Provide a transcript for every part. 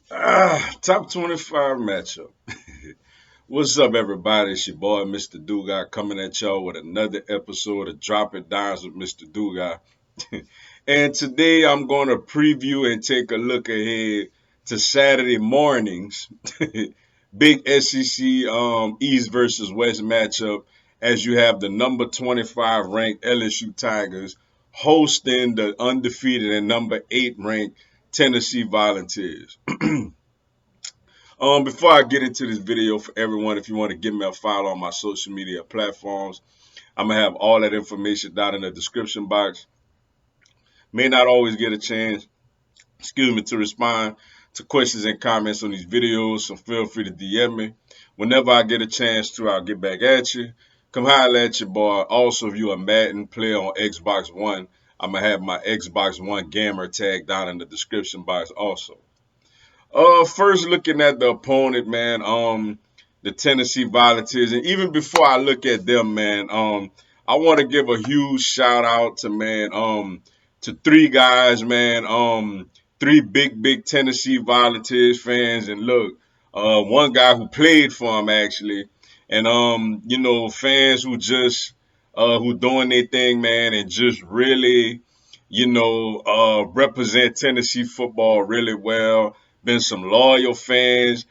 Top 25 matchup. What's up, everybody? It's your boy, Mr. Dugai, coming at y'all with another episode of Dropping Dimes with Mr. Dugai. And today I'm going to preview and take a look ahead to Saturday morning's big SEC East versus West matchup as you have the number 25 ranked LSU Tigers hosting the undefeated and number 8 ranked Tennessee Volunteers. Before I get into this video, for everyone, if you want to give me a follow on my social media platforms, I'm gonna have all that information down in the description box. May not always get a chance, to respond to questions and comments on these videos, so feel free to DM me. Whenever I get a chance to, I'll get back at you. Come holler at your boy. Also, if you a Madden player on Xbox One, I'm gonna have my Xbox One gamer tag down in the description box also. First looking at the opponent, man, the Tennessee Volunteers, and even before I look at them, man, I want to give a huge shout out to to three guys, man, three big Tennessee Volunteers fans, and look, one guy who played for them actually, and fans who just who doing their thing, man, and just really, represent Tennessee football really well. Been some loyal fans,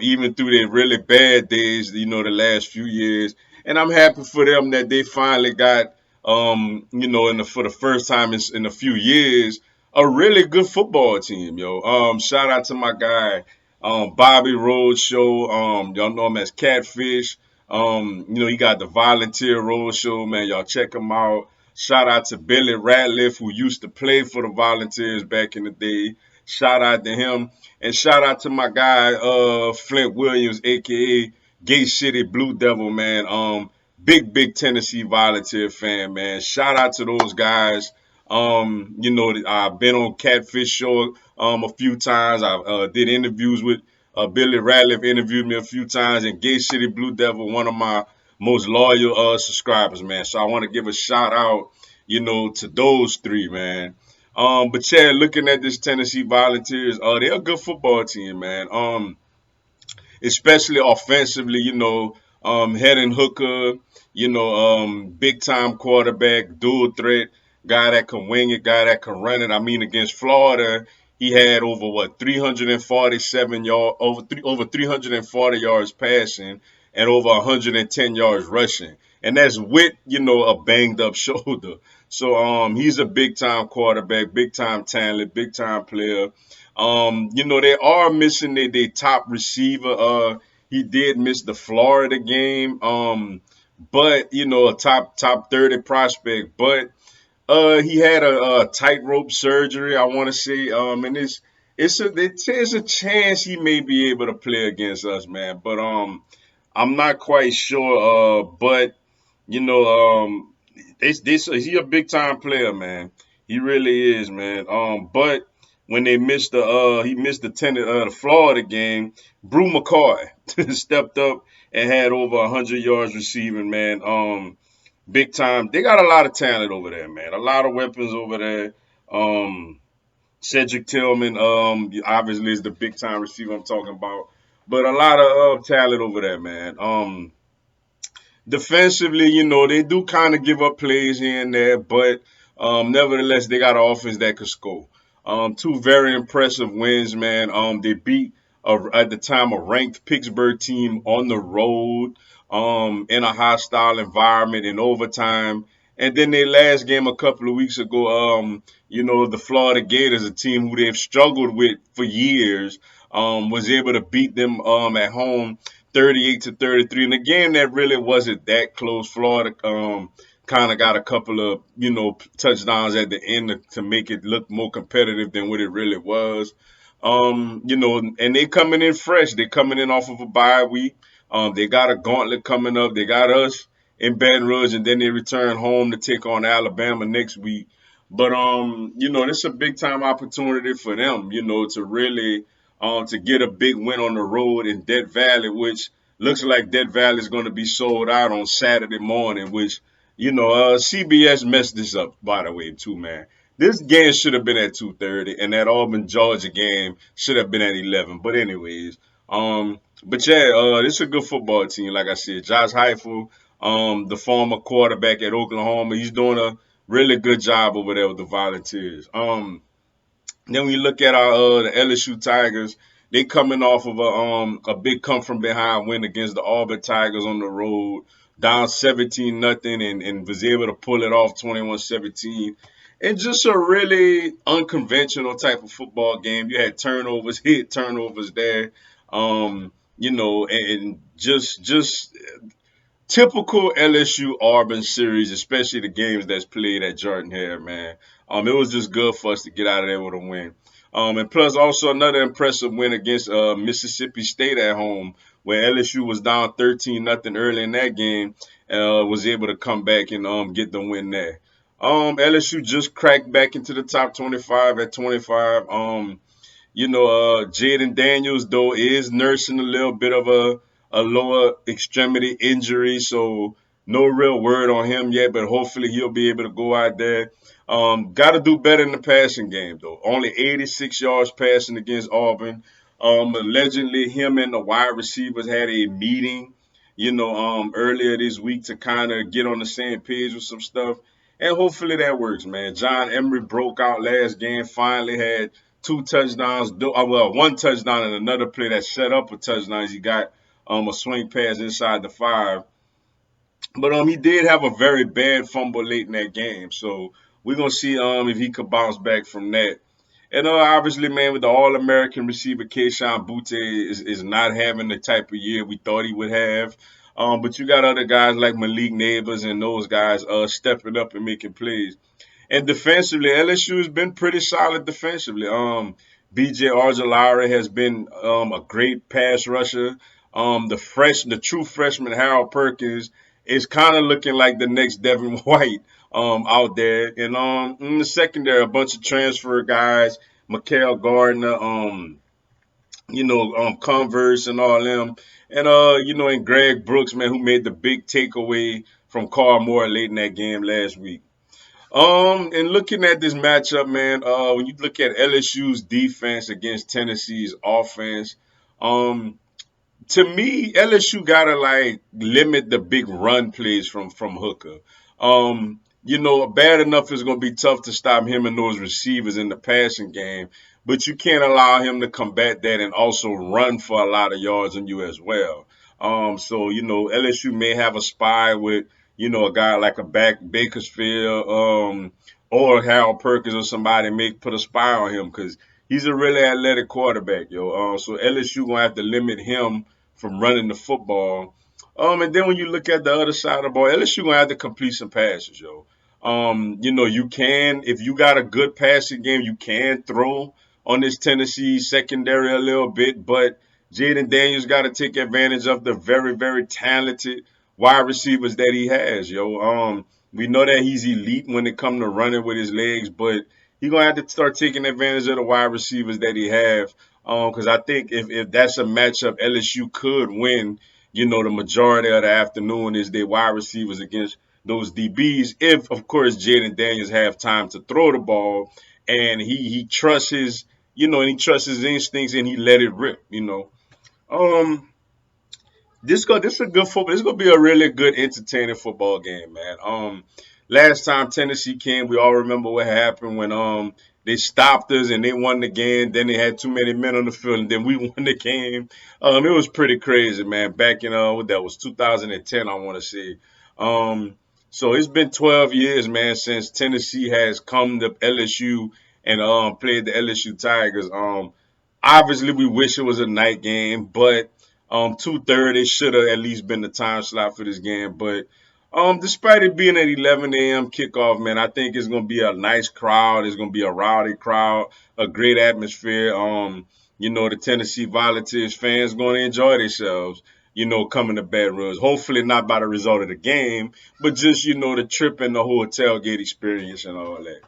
even through their really bad days, the last few years. And I'm happy for them that they finally got, for the first time in a few years, a really good football team, yo. Shout out to my guy, Bobby Roadshow. Y'all know him as Catfish. He got the Volunteer Roadshow, man. Y'all check him out. Shout out to Billy Ratliff, who used to play for the Volunteers back in the day. Shout out to him. And shout out to my guy, Flint Williams, aka Gate City Blue Devil, man. Big Tennessee Volunteer fan, man. Shout out to those guys. I've been on Catfish Show a few times. I did interviews with Billy Ratliff, interviewed me a few times, and Gate City Blue Devil, one of my most loyal subscribers, man. So I want to give a shout out, to those three, man. But yeah, looking at this Tennessee Volunteers, they're a good football team, man. Especially offensively, head and hooker, big time quarterback, dual threat, guy that can wing it, guy that can run it. I mean, against Florida, he had over 347 yards, over 340 yards passing, and over 110 yards rushing, and that's with a banged up shoulder. So he's a big time quarterback, big time talent, big time player. They are missing their top receiver. He did miss the Florida game. But a top 30 prospect. But he had a tightrope surgery, I want to say. And there's a chance he may be able to play against us, man. But I'm not quite sure. But you know, he a big time player, man. He really is, man. But when they missed he missed the Florida game. Brew McCoy stepped up and had over 100 yards receiving, man. Big time. They got a lot of talent over there, man. A lot of weapons over there. Um, Cedric Tillman, obviously is the big time receiver I'm talking about. But a lot of talent over there, man. Defensively, they do kind of give up plays here and there, but nevertheless, they got an offense that could score. Two very impressive wins, man. They beat at the time a ranked Pittsburgh team on the road, in a hostile environment in overtime. And then their last game a couple of weeks ago, the Florida Gators, a team who they've struggled with for years, was able to beat them at home 38-33. And again, that really wasn't that close. Florida kind of got a couple of, touchdowns at the end to make it look more competitive than what it really was. And they coming in fresh. They coming in off of a bye week. They got a gauntlet coming up. They got us in Baton Rouge, and then they return home to take on Alabama next week. But this is a big time opportunity for them, to really to get a big win on the road in Death Valley, which looks like Death Valley is going to be sold out on Saturday morning, which CBS messed this up, by the way, too, man. This game should have been at 2:30, and that Auburn Georgia game should have been at 11. But anyways, but yeah, this is a good football team. Like I said, Josh Heupel, the former quarterback at Oklahoma, he's doing a really good job over there with the Volunteers. Then we look at our the LSU Tigers. They coming off of a big come from behind win against the Auburn Tigers on the road, down 17-0, and was able to pull it off 21-17. And just a really unconventional type of football game. You had turnovers, hit turnovers there. And just typical LSU Auburn series, especially the games that's played at Jordan Hare, man. It was just good for us to get out of there with a win. And plus also another impressive win against Mississippi State at home, where LSU was down 13-0 early in that game, was able to come back and get the win there. LSU just cracked back into the top 25 at 25. Jaden Daniels, though, is nursing a little bit of a lower extremity injury, so no real word on him yet, but hopefully he'll be able to go out there. Got to do better in the passing game, though. Only 86 yards passing against Auburn. Allegedly, him and the wide receivers had a meeting, earlier this week to kind of get on the same page with some stuff. And hopefully that works, man. John Emery broke out last game, finally had two touchdowns, one touchdown and another play that set up a touchdown. He got a swing pass inside the 5. But he did have a very bad fumble late in that game. So we're gonna see if he could bounce back from that. And obviously, man, with the All American receiver Keyshawn Butte is not having the type of year we thought he would have. But you got other guys like Malik Neighbors and those guys stepping up and making plays. And defensively, LSU has been pretty solid defensively. BJ Argolari has been a great pass rusher. The true freshman Harold Perkins is kind of looking like the next Devin White out there. And in the secondary, a bunch of transfer guys, Mikael Gardner, Converse and all them. And and Greg Brooks, man, who made the big takeaway from Carl Moore late in that game last week. And looking at this matchup, man, when you look at LSU's defense against Tennessee's offense, um, to me, LSU gotta like limit the big run plays from Hooker. Bad enough it's gonna be tough to stop him and those receivers in the passing game, but you can't allow him to combat that and also run for a lot of yards on you as well. So LSU may have a spy with a guy like a Bakersfield, or Harold Perkins or somebody may put a spy on him because he's a really athletic quarterback, yo. So LSU gonna have to limit him from running the football. And then when you look at the other side of the ball, LSU gonna have to complete some passes, yo. You can, if you got a good passing game, you can throw on this Tennessee secondary a little bit, but Jaden Daniels got to take advantage of the very, very talented wide receivers that he has, yo. We know that he's elite when it comes to running with his legs, but he's gonna have to start taking advantage of the wide receivers that he have. Because I think if that's a matchup LSU could win, the majority of the afternoon is their wide receivers against those DBs. If of course Jaden Daniels have time to throw the ball and he trusts his and he trusts his instincts and he let it rip. Um, this is a good football. This is gonna be a really good, entertaining football game, man. Last time Tennessee came, we all remember what happened when they stopped us and they won the game. Then they had too many men on the field, and then we won the game. It was pretty crazy, man. Back in what that was 2010, I want to say. So it's been 12 years, man, since Tennessee has come to LSU and played the LSU Tigers. Obviously, we wish it was a night game, but 2:30 should have at least been the time slot for this game. But despite it being at 11 a.m. kickoff, man, I think it's gonna be a nice crowd. It's gonna be a rowdy crowd, a great atmosphere. The Tennessee Volunteers fans gonna enjoy themselves. Coming to Baton Rouge. Hopefully not by the result of the game, but just the trip and the whole tailgate experience and all that.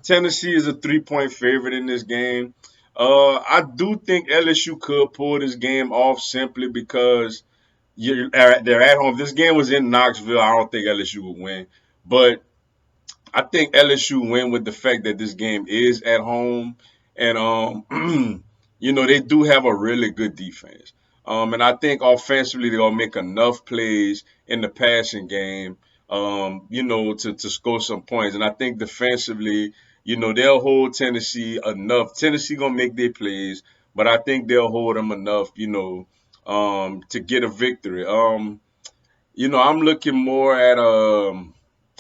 Tennessee is a 3-point favorite in this game. I do think LSU could pull this game off simply because they're at home. If this game was in Knoxville, I don't think LSU would win. But I think LSU win with the fact that this game is at home, and they do have a really good defense. And I think offensively they're gonna make enough plays in the passing game, to score some points. And I think defensively, they'll hold Tennessee enough. Tennessee gonna make their plays, but I think they'll hold them enough, to get a victory. I'm looking more at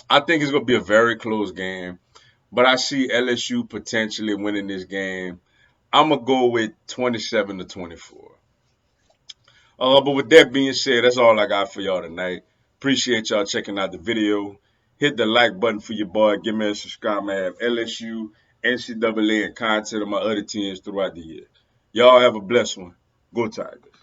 I think it's gonna be a very close game, but I see LSU potentially winning this game. I'm gonna go with 27-24. But with that being said, that's all I got for y'all tonight. Appreciate y'all checking out the video. Hit the like button for your boy. Give me a subscribe. I have LSU, NCAA, and content of my other teams throughout the year. Y'all have a blessed one. Go Tigers.